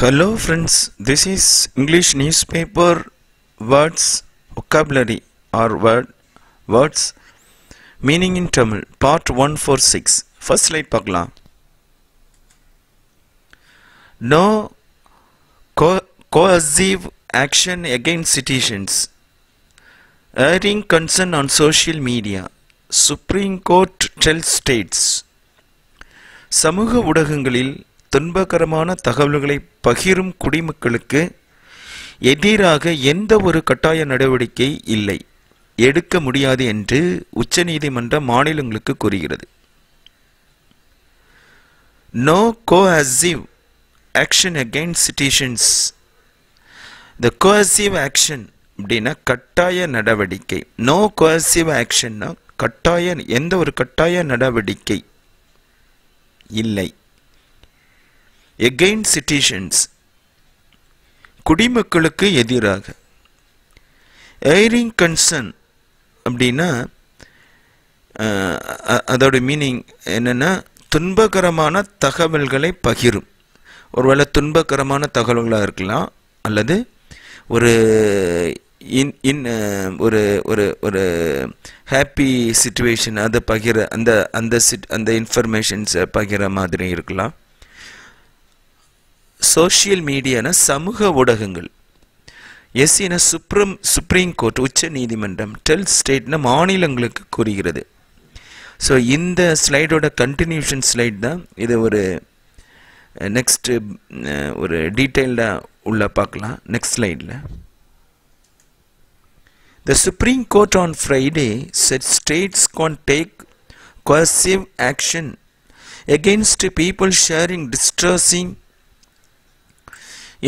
Hello friends, this is English newspaper words vocabulary or words meaning in Tamil part 146. First slide பார்க்கலாம். No coercive action against citizens. Airing concern on social media. Supreme Court tells states. சமூக ஊடகங்களில் துன்பகரமான தகவல்களை பகிரும் குடிமக்களுக்கு எதிராக எந்த ஒரு கட்டாய நடவடிக்கை இல்லை, எடுக்க முடியாது என்று உச்சநீதிமன்றம் மாநிலங்களுக்கு கூறுகிறது. No coercive action against citizens. The coercive action அப்படின்னா கட்டாய நடவடிக்கை. No coercive action கட்டாய எந்த ஒரு கட்டாய நடவடிக்கை இல்லை. Against citizens குடிமக்களுக்கு எதிராக. Airing concern அப்படின்னா அதோட மீனிங் என்னன்னா துன்பகரமான தகவல்களை பகிரும். ஒருவேளை துன்பகரமான தகவல்களாக இருக்கலாம், அல்லது ஒரு ஒரு ஹாப்பி சிச்சுவேஷன் அதை பகிர அந்த இன்ஃபர்மேஷன்ஸை பகிர மாதிரி இருக்கலாம். சோஷியல் மீடியான சமூக ஊடகங்கள். என சுப்ரீம் கோர்ட் உச்ச நீதிமன்றம் டெல் ஸ்டேட்னா மாநிலங்களுக்கு கூறுகிறது. ஸோ இந்த ஸ்லைடோட கண்டினியூஷன் ஸ்லைட் தான் இது. ஒரு நெக்ஸ்ட் ஒரு டீட்டெயில்டாக உள்ள பார்க்கலாம் நெக்ஸ்ட் ஸ்லைடில். The Supreme Court on Friday said states can take coercive action against people sharing distressing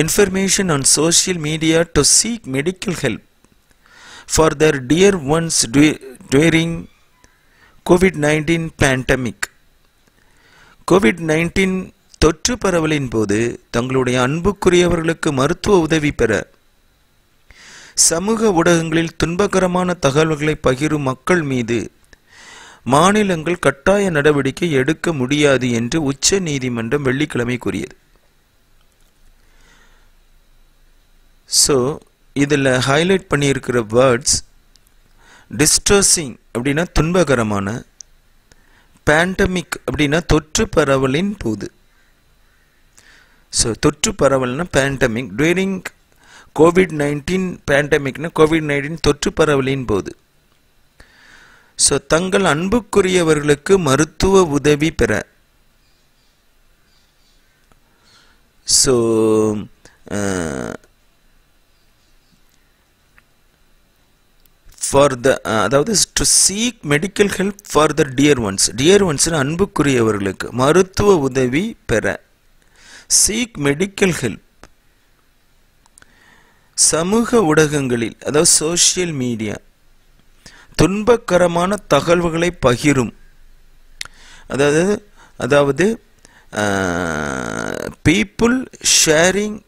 information on social media to seek medical help for their dear ones during COVID-19 pandemic. COVID-19 தொற்று பரவலின் போது தங்களுடைய அன்புக்குரியவர்களுக்கு மருத்துவ உதவி பெற சமூக ஊடகங்களில் துன்பகரமான தகவல்களை பகிரும் மக்கள் மீது மாநிலங்கள் கட்டாய நடவடிக்கை எடுக்க முடியாது என்று உச்ச நீதிமன்றம் வெள்ளிக்கிழமை கூறியது. ஸோ இதில் ஹைலைட் பண்ணியிருக்கிற வேர்ட்ஸ் டிஸ்ட்ரெஸிங் அப்படின்னா துன்பகரமான, பேண்டமிக் அப்படின்னா தொற்று பரவலின் போது. ஸோ தொற்று பரவல்னா பேண்டமிக், டூரிங் COVID-19 பேண்டமிக்னா COVID-19 தொற்று பரவலின் போது. ஸோ தங்கள் அன்புக்குரியவர்களுக்கு மருத்துவ உதவி பெற. ஸோ ஃபார் த அதாவது to seek medical help for the dear ones. Dear ஒன்ஸ்னு அன்புக்குரியவர்களுக்கு மருத்துவ உதவி பெற. Seek medical help. சமூக ஊடகங்களில் அதாவது சோஷியல் மீடியா துன்பகரமான தகவல்களை பகிரும். அதாவது பீப்புள் ஷேரிங்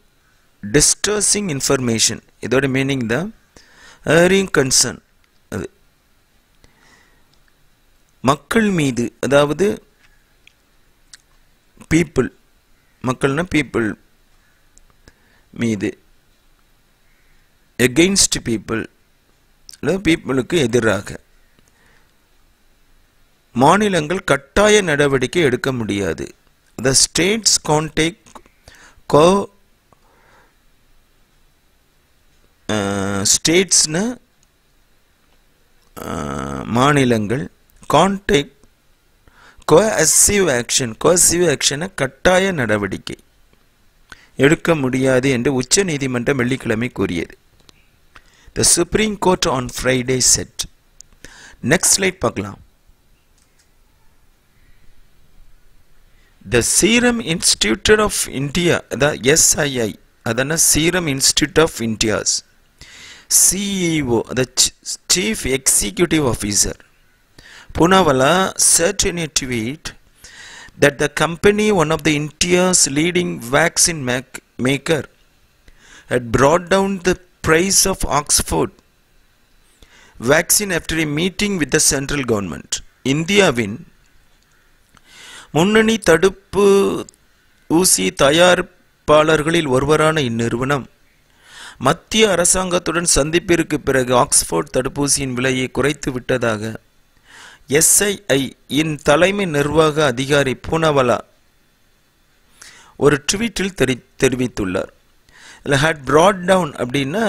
டிஸ்ட்ரெஸிங் இன்ஃபர்மேஷன். இதோட மீனிங் தான் ஏரிங் கன்சர்ன். அது மக்கள் மீது, அதாவது பீப்புள், மக்கள்னா பீப்புள் மீது. against people பீப்புளுக்கு எதிராக மாநிலங்கள் கட்டாய நடவடிக்கை எடுக்க முடியாது. the states can't take ஸ்டேட்ஸ்னா மாநிலங்கள் can't take coercive action. coercive action கட்டாய நடவடிக்கை எடுக்க முடியாது என்று உச்ச நீதிமன்றம் வெள்ளிக்கிழமை கூறியது. The Supreme Court on Friday said. Next slide பார்க்கலாம். The Serum Institute of India, the SII, அதன Serum Institute of India's CEO, the Chief Executive Officer, Poonawalla said in a tweet that the company, one of the India's leading vaccine maker, had brought down the price of Oxford vaccine after a meeting with the central government. இந்தியாவின் முன்னணி தடுப்பு ஊசி தயார் தயாரிப்பாளர்களில் ஒருவரான இந்நிறுவனம் மத்திய அரசாங்கத்துடன் சந்திப்பிற்கு பிறகு ஆக்ஸ்போர்ட் தடுப்பூசியின் விலையை குறைத்து விட்டதாக SII இன் தலைமை நிர்வாக அதிகாரி பூனவலா ஒரு ட்வீட்டில் தெரிவித்துள்ளார். இல்லை had brought down அப்படின்னா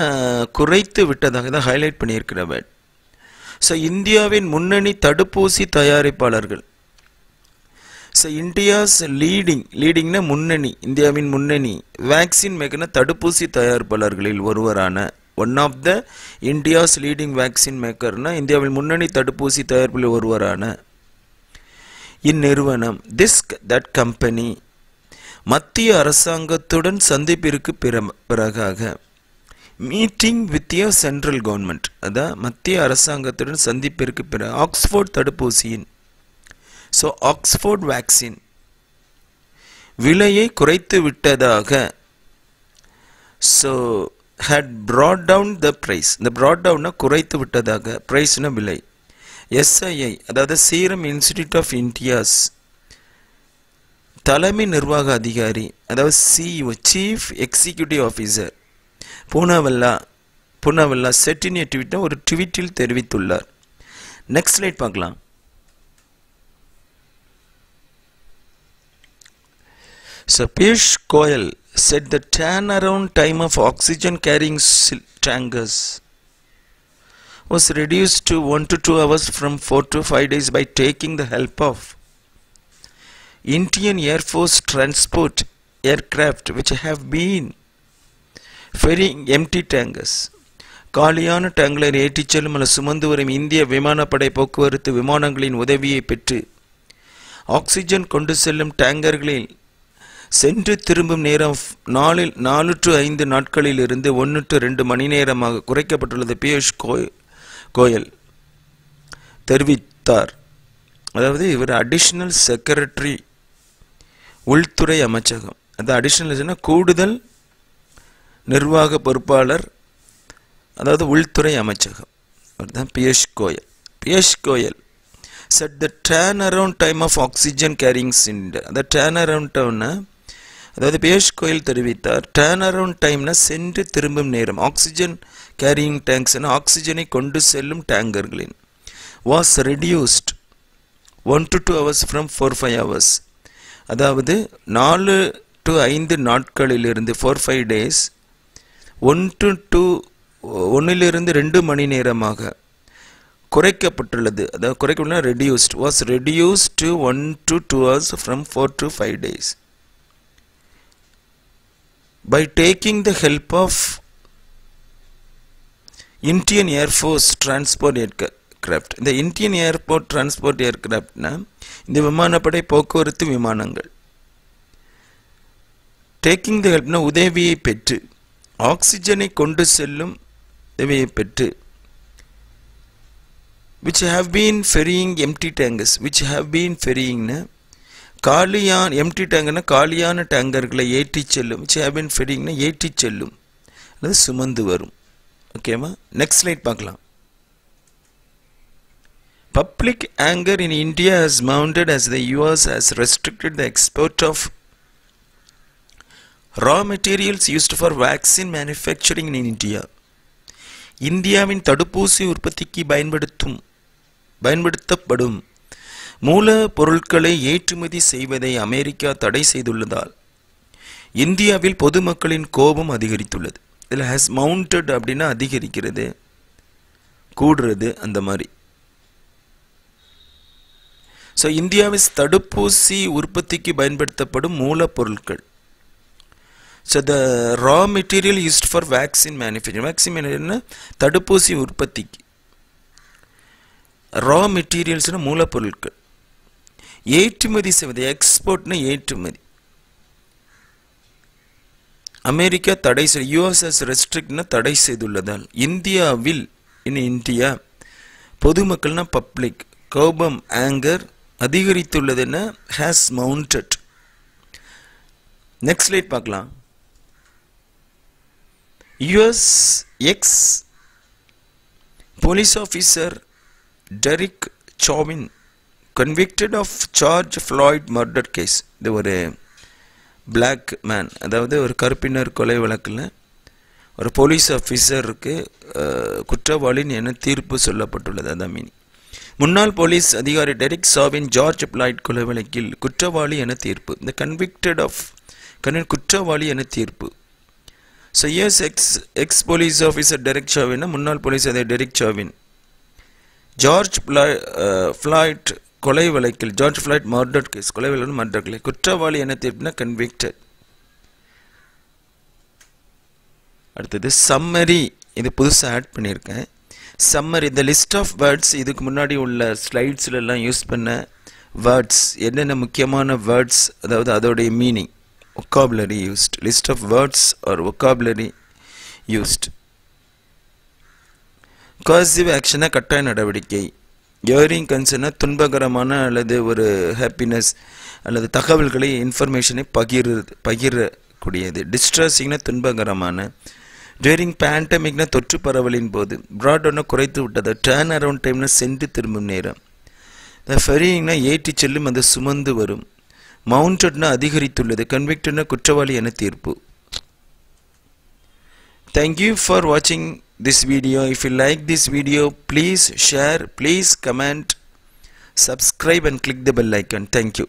குறைத்து விட்டதாக தான் ஹைலைட் பண்ணியிருக்கிறவர். ஸோ இந்தியாவின் முன்னணி தடுப்பூசி தயாரிப்பாளர்கள், ஸோ இந்தியாஸ் லீடிங்னா முன்னணி, இந்தியாவின் முன்னணி வேக்சின் மேக்கர்னா தடுப்பூசி தயாரிப்பாளர்களில் ஒருவரான one of the India's leading vaccine மேக்கர்னா இந்தியாவின் முன்னணி தடுப்பூசி தயாரிப்பில் ஒருவரான இந்நிறுவனம் தட் கம்பெனி மத்திய அரசாங்கத்துடன் சந்திப்பிற்கு பிறகாக மீட்டிங் வித் ய சென்ட்ரல் கவர்மெண்ட், அதான் மத்திய அரசாங்கத்துடன் சந்திப்பிற்கு பிறகு ஆக்ஸ்போர்ட் தடுப்பூசியின் ஆக்ஸ்போர்ட் வேக்சின் விலையை குறைத்து விட்டதாக had brought down the price. இந்த brought down குறைத்து விட்டதாக, பிரைஸ்னா விலை. SII அதாவது சீரம் இன்ஸ்டிடியூட் ஆஃப் இந்தியாஸ் தலைமை நிர்வாக அதிகாரி, அதாவது CEO chief executive officer Poonawalla செட்டினிய ட்வீட்டை ஒரு ட்வீட்டில் தெரிவித்துள்ளார். நெக்ஸ்ட் ஸ்லைட் பார்க்கலாம். So Piyush Goyal said the turnaround time of oxygen carrying tankers was reduced to 1 to 2 hours from 4 to 5 days by taking the help of Indian Air Force transport aircraft which have been ferrying empty tankers. காலியான டேங்கரை ஏற்றிச் செல்லும் அல்லது சுமந்து வரும் இந்திய விமானப்படை போக்குவரத்து விமானங்களின் உதவியை பெற்று ஆக்சிஜன் கொண்டு செல்லும் டேங்கர்களில் சென்று திரும்பும் நேரம் 4 to 5 நாட்களில் இருந்து 1 to 2 மணி நேரமாக குறைக்கப்பட்டுள்ளது பியூஷ் கோயல் தெரிவித்தார். அதாவது இவர் அடிஷனல் செக்ரட்டரி உள்துறை அமைச்சகம், அது அடிஷனல் கூடுதல் நிர்வாக பொறுப்பாளர், அதாவது உள்துறை அமைச்சகம், அதுதான் Piyush Goyal said the turnaround time of oxygen carrying cylinder. அந்த turnaround time அதாவது பியூஷ் கோயல் தெரிவித்தார். turnaround timeனா சென்று திரும்பும் நேரம், ஆக்சிஜன் கேரியிங் டேங்க்ஸ்னா ஆக்சிஜனை கொண்டு செல்லும் டேங்கர்களின் was reduced 1 to 2 hours from 4-5 hours. அதாவது 4 to 5 நாட்களிலிருந்து 4-5 days 1 லிருந்து 2 மணி நேரமாக குறைக்கப்பட்டுள்ளது. அதாவது குறைக்கப்பட்ட reduced was reduced to 1 to 2 hours from 4 to 5 days by taking the help of Indian Air Force transport aircraft. இந்த Indian Airport transport aircraftனா இந்த விமானப்படை போக்குவரத்து விமானங்கள். taking the helpனா உதவியை பெற்று, ஆக்சிஜனை கொண்டு செல்லும் உதவியை பெற்று, which have been ferrying empty tankers, which have been ferrying காலியான empty tanker காலியான டேங்கர்களை ஏற்றி செல்லும், which have been ferrying ஏற்றி செல்லும் அல்லது சுமந்து வரும். ஓகேவா, நெக்ஸ்ட் ஸ்லைட் பார்க்கலாம். Public anger in India has mounted as the US has restricted the export of raw materials used for vaccine manufacturing in India. இந்தியாவின் தடுப்பூசி உற்பத்திக்கு பயன்படுத்தப்படும் மூல பொருட்களை ஏற்றுமதி செய்வதை அமெரிக்கா தடை செய்துள்ளதால் இந்தியாவில் பொதுமக்களின் கோபம் அதிகரித்துள்ளது. இதில் has mounted அப்படின்னா அதிகரிக்கிறது, கூடுறது, அந்த மாதிரி. ஸோ இந்தியாவில் தடுப்பூசி உற்பத்திக்கு பயன்படுத்தப்படும் மூலப்பொருட்கள், so the raw material used for vaccine manufacturing, vaccine தடுப்பூசி உற்பத்திக்கு ரா மெட்டீரியல்ஸ்னா மூலப்பொருட்கள் ஏற்றுமதி செய்வது, எக்ஸ்போர்ட்னா ஏற்றுமதி, அமெரிக்கா தடை செய்து, யுஎஸ்எஸ் ரெஸ்ட்ரிக்ட்னா தடை செய்துள்ளதால் இந்தியாவில் இந்தியா பொதுமக்கள்னா பப்ளிக் கோபம் ஆங்கர் அதிகரித்துள்ளதுன்னா has mounted. நெக்ஸ்ட் ஸ்லைட் பார்க்கலாம். US ex police officer Derek Chauvin convicted of George Floyd murder case. இது ஒரு பிளாக் மேன், அதாவது ஒரு கருப்பினர் கொலை வழக்கில் ஒரு போலீஸ் ஆஃபீஸருக்கு குற்றவாளின் என தீர்ப்பு சொல்லப்பட்டுள்ளது. அதான் மீனிங். முன்னாள் போலீஸ் அதிகாரி டெரிக் சாவின் ஜார்ஜ் பிளாய்ட் கொலை வழக்கில் குற்றவாளி என தீர்ப்பு. இந்த கன்விக்டட் ஆஃப் குற்றவாளி என தீர்ப்பு. So as ex police officer Derek Chauvin, முன்னாள் போலீஸ் அதிகாரி டெரிக் சாவின் ஜார்ஜ் ஃப்ளாய்ட் கொலை வழக்கில், ஜார்ஜ் ஃப்ளாய்ட் மர்டர் கேஸ், கொலை வழக்கு மர்டர் கேஸ் குற்றவாளி என தீர்ப்புனா கன்விக்டட். அடுத்தது சம்மரி, இது புதுசாக ஆட் பண்ணியிருக்கேன். சம்மரி, இந்த லிஸ்ட் ஆஃப் வேர்ட்ஸ், இதுக்கு முன்னாடி உள்ள ஸ்லைட்ஸ்லாம் யூஸ் பண்ண வேர்ட்ஸ், என்னென்ன முக்கியமான வேர்ட்ஸ், அதாவது அதோடைய meaning, vocabulary used, list of words or vocabulary used. coercive action கட்டாய நடவடிக்கை. hearing concern துன்பகரமான அல்லது ஒரு ஹாப்பினஸ் அல்லது தகவல்களை இன்ஃபர்மேஷனை பகிரக்கூடியது. distressing துன்பகரமான. during pandemic தொற்று பரவலின் போது. brought down குறைத்து விட்டது. turn around time சென்று திரும்பும் நேரம். ferrying ஏற்றி செல்லும், அது சுமந்து வரும். mounted அதிகரித்துள்ளது. convicted குற்றவாளி என தீர்ப்பு. Thank you for watching this video. If you like this video, please share, please comment, subscribe and click the bell icon. Thank you.